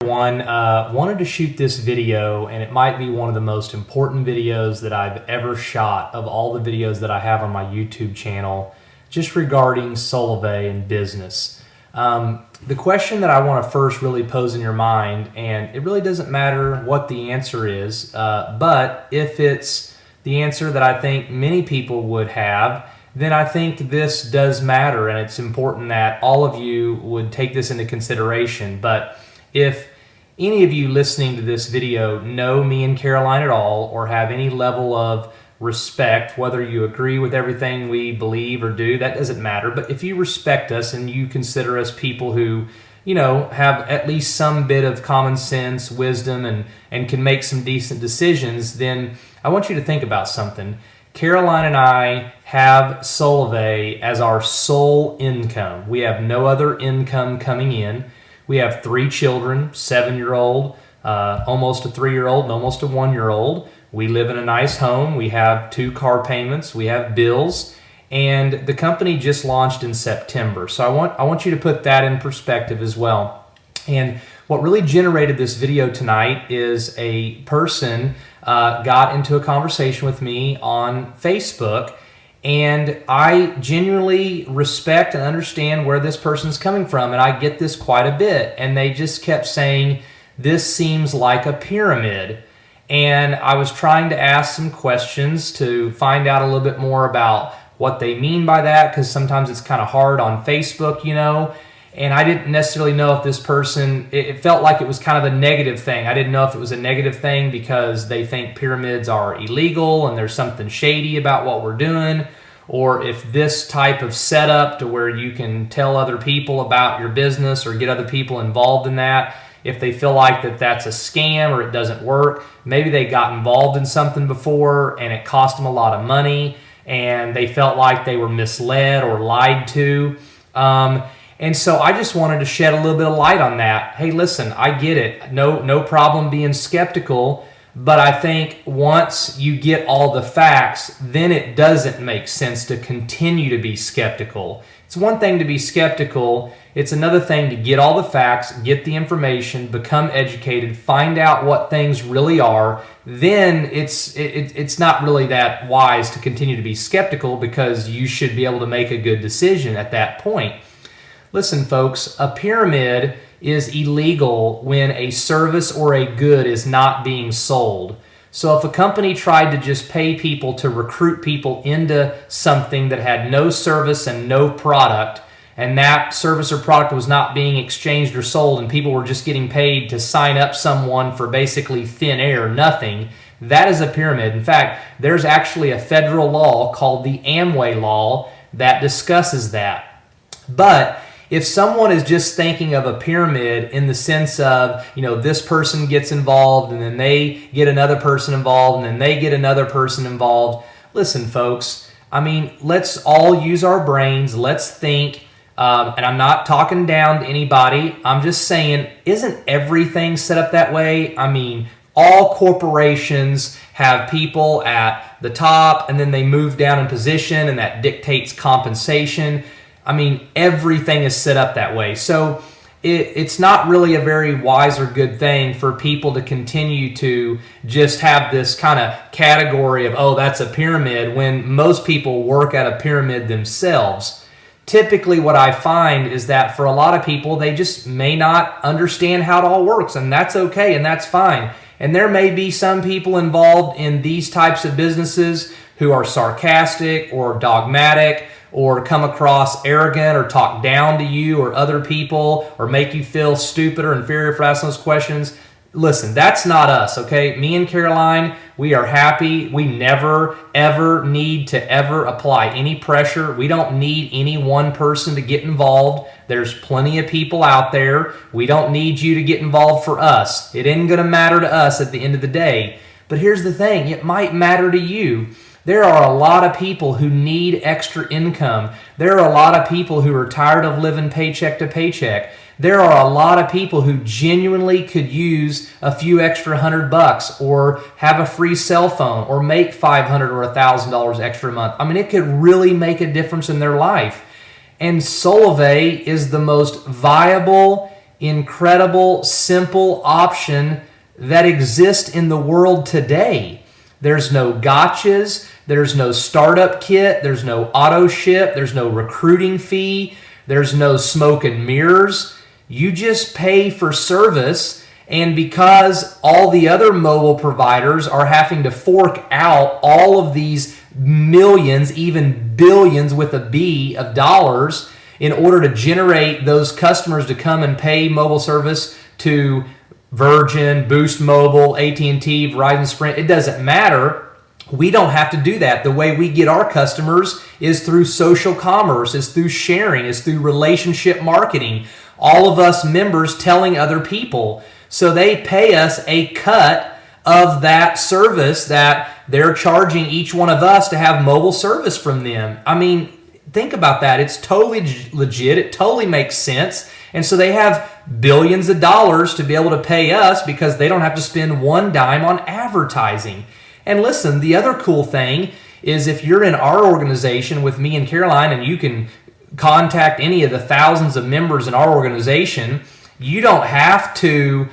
Wanted to shoot this video, and it might be one of the most important videos that I've ever shot of all the videos that I have on my YouTube channel, just regarding Solavei and business. The question that I want to first really pose in your mind, and it really doesn't matter what the answer is, but if it's the answer that I think many people would have, then I think this does matter, and it's important that all of you would take this into consideration. But if any of you listening to this video know me and Caroline at all, or have any level of respect, whether you agree with everything we believe or do, that doesn't matter. But if you respect us and you consider us people who, have at least some bit of common sense, wisdom, and can make some decent decisions, then I want you to think about something. Caroline and I have Solavei as our sole income. We have no other income coming in. We have 3 children, 7-year-old, almost a 3-year-old, and almost a 1-year-old. We live in a nice home. We have 2 car payments. We have bills. And the company just launched in September. So I want you to put that in perspective as well. And what really generated this video tonight is a person got into a conversation with me on Facebook, and I genuinely respect and understand where this person's coming from, and I get this quite a bit. And they just kept saying, this seems like a pyramid. And I was trying to ask some questions to find out a little bit more about what they mean by that, because sometimes it's kind of hard on Facebook, and I didn't necessarily know if this person, it felt like it was kind of a negative thing. I didn't know if it was a negative thing because they think pyramids are illegal and there's something shady about what we're doing, or if this type of setup to where you can tell other people about your business or get other people involved in that, if they feel like that's a scam or it doesn't work. Maybe they got involved in something before and it cost them a lot of money and they felt like they were misled or lied to. And so I just wanted to shed a little bit of light on that. Hey, listen, I get it. No problem being skeptical, but I think once you get all the facts, then it doesn't make sense to continue to be skeptical. It's one thing to be skeptical. It's another thing to get all the facts, get the information, become educated, find out what things really are. Then it's not really that wise to continue to be skeptical, because you should be able to make a good decision at that point. Listen, folks, a pyramid is illegal when a service or a good is not being sold. So if a company tried to just pay people to recruit people into something that had no service and no product, and that service or product was not being exchanged or sold, and people were just getting paid to sign up someone for basically thin air, nothing, that is a pyramid. In fact, there's actually a federal law called the Amway law that discusses that. But if someone is just thinking of a pyramid in the sense of, this person gets involved and then they get another person involved and then they get another person involved, listen, folks, let's all use our brains. Let's think. And I'm not talking down to anybody. I'm just saying, isn't everything set up that way? All corporations have people at the top and then they move down in position, and that dictates compensation. Everything is set up that way. So it's not really a very wise or good thing for people to continue to just have this kind of category of, oh, that's a pyramid, when most people work at a pyramid themselves. Typically what I find is that for a lot of people, they just may not understand how it all works, and that's okay, and that's fine. And there may be some people involved in these types of businesses who are sarcastic or dogmatic, or come across arrogant, or talk down to you or other people, or make you feel stupid or inferior for asking those questions. Listen, that's not us, okay? Me and Caroline, we are happy. We never, ever need to ever apply any pressure. We don't need any one person to get involved. There's plenty of people out there. We don't need you to get involved for us. It ain't going to matter to us at the end of the day. But here's the thing, it might matter to you. There are a lot of people who need extra income. There are a lot of people who are tired of living paycheck to paycheck. There are a lot of people who genuinely could use a few extra $100, or have a free cell phone, or make $500 or $1,000 extra a month. It could really make a difference in their life. And Solavei is the most viable, incredible, simple option that exists in the world today. There's no gotchas, there's no startup kit, there's no auto ship, there's no recruiting fee, there's no smoke and mirrors. You just pay for service, and because all the other mobile providers are having to fork out all of these millions, even billions with a B of dollars in order to generate those customers to come and pay mobile service to Virgin, Boost Mobile, AT&T, Verizon, Sprint, it doesn't matter. We don't have to do that. The way we get our customers is through social commerce, is through sharing, is through relationship marketing. All of us members telling other people. So they pay us a cut of that service that they're charging each one of us to have mobile service from them. I mean, think about that. It's totally legit. It totally makes sense. And so they have billions of dollars to be able to pay us because they don't have to spend one dime on advertising. And listen, the other cool thing is if you're in our organization with me and Caroline, and you can contact any of the thousands of members in our organization, you don't have to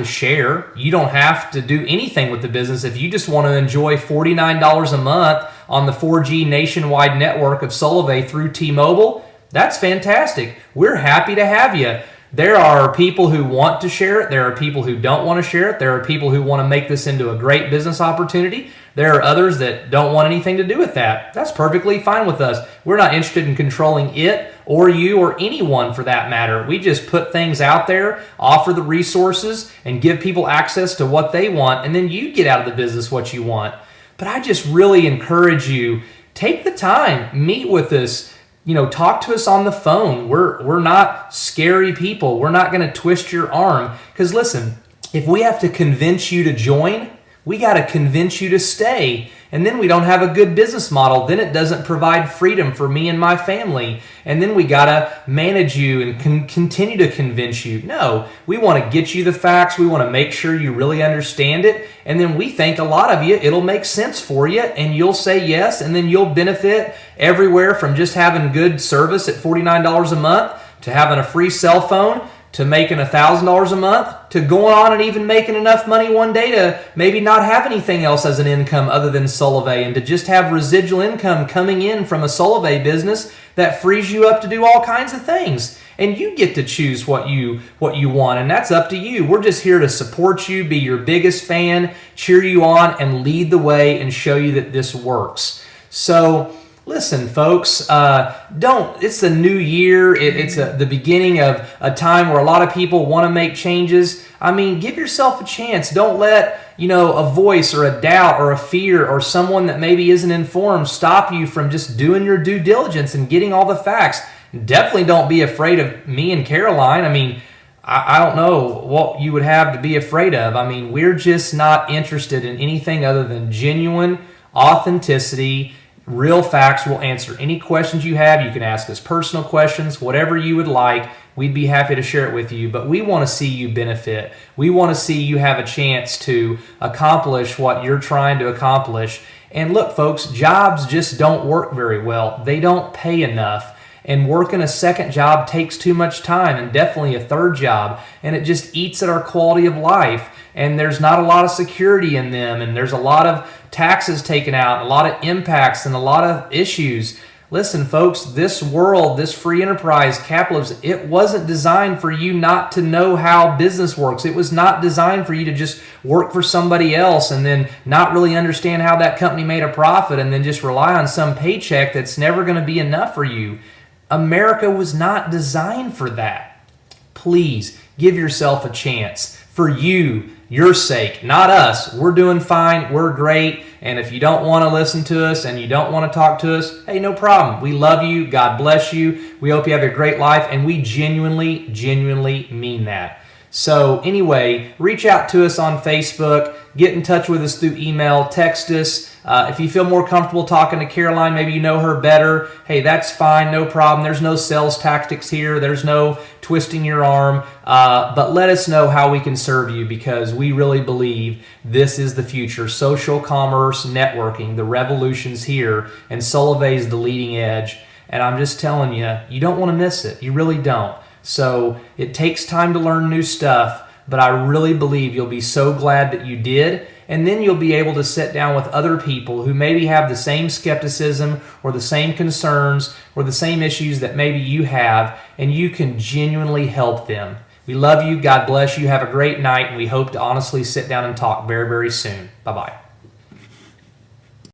share. You don't have to do anything with the business. If you just want to enjoy $49 a month on the 4G nationwide network of Solavei through T-Mobile, that's fantastic. We're happy to have you. There are people who want to share it. There are people who don't want to share it. There are people who want to make this into a great business opportunity. There are others that don't want anything to do with that. That's perfectly fine with us. We're not interested in controlling it or you or anyone for that matter. We just put things out there, offer the resources, and give people access to what they want, and then you get out of the business what you want. But I just really encourage you, take the time, meet with us. Talk to us on the phone. We're not scary people. We're not going to twist your arm. Because listen, if we have to convince you to join, we got to convince you to stay. And then we don't have a good business model. Then it doesn't provide freedom for me and my family. And then we got to manage you and continue to convince you. No, we want to get you the facts. We want to make sure you really understand it. And then we think a lot of you, it'll make sense for you and you'll say yes. And then you'll benefit everywhere from just having good service at $49 a month to having a free cell phone to making $1,000 a month, to going on and even making enough money one day to maybe not have anything else as an income other than Solavei, and to just have residual income coming in from a Solavei business that frees you up to do all kinds of things. And you get to choose what you want, and that's up to you. We're just here to support you, be your biggest fan, cheer you on, and lead the way and show you that this works. So listen, folks, it's the new year. It's the beginning of a time where a lot of people want to make changes. I mean, give yourself a chance. Don't let, a voice or a doubt or a fear or someone that maybe isn't informed stop you from just doing your due diligence and getting all the facts. Definitely don't be afraid of me and Caroline. I mean, I don't know what you would have to be afraid of. I mean, we're just not interested in anything other than genuine authenticity. Real facts. Will answer any questions you have. You can ask us personal questions, whatever you would like. We'd be happy to share it with you. But we want to see you benefit. We want to see you have a chance to accomplish what you're trying to accomplish. And look, folks, jobs just don't work very well. They don't pay enough. And working a second job takes too much time, and definitely a third job. And it just eats at our quality of life. And there's not a lot of security in them. And there's a lot of taxes taken out, a lot of impacts, and a lot of issues. Listen, folks, this world, this free enterprise capitalism, it wasn't designed for you not to know how business works. It was not designed for you to just work for somebody else and then not really understand how that company made a profit and then just rely on some paycheck that's never going to be enough for you. America was not designed for that. Please give yourself a chance for you, your sake, not us. We're doing fine. We're great. And if you don't want to listen to us and you don't want to talk to us, hey, no problem. We love you. God bless you. We hope you have a great life. And we genuinely, genuinely mean that. So anyway, reach out to us on Facebook. Get in touch with us through email. Text us. If you feel more comfortable talking to Caroline, maybe you know her better, hey, that's fine, no problem. There's no sales tactics here. There's no twisting your arm. But let us know how we can serve you, because we really believe this is the future. Social commerce, networking, the revolution's here, and Solavei is the leading edge. And I'm just telling you, you don't want to miss it. You really don't. So it takes time to learn new stuff, but I really believe you'll be so glad that you did. And then you'll be able to sit down with other people who maybe have the same skepticism or the same concerns or the same issues that maybe you have, and you can genuinely help them. We love you. God bless you. Have a great night, and we hope to honestly sit down and talk very, very soon. Bye-bye.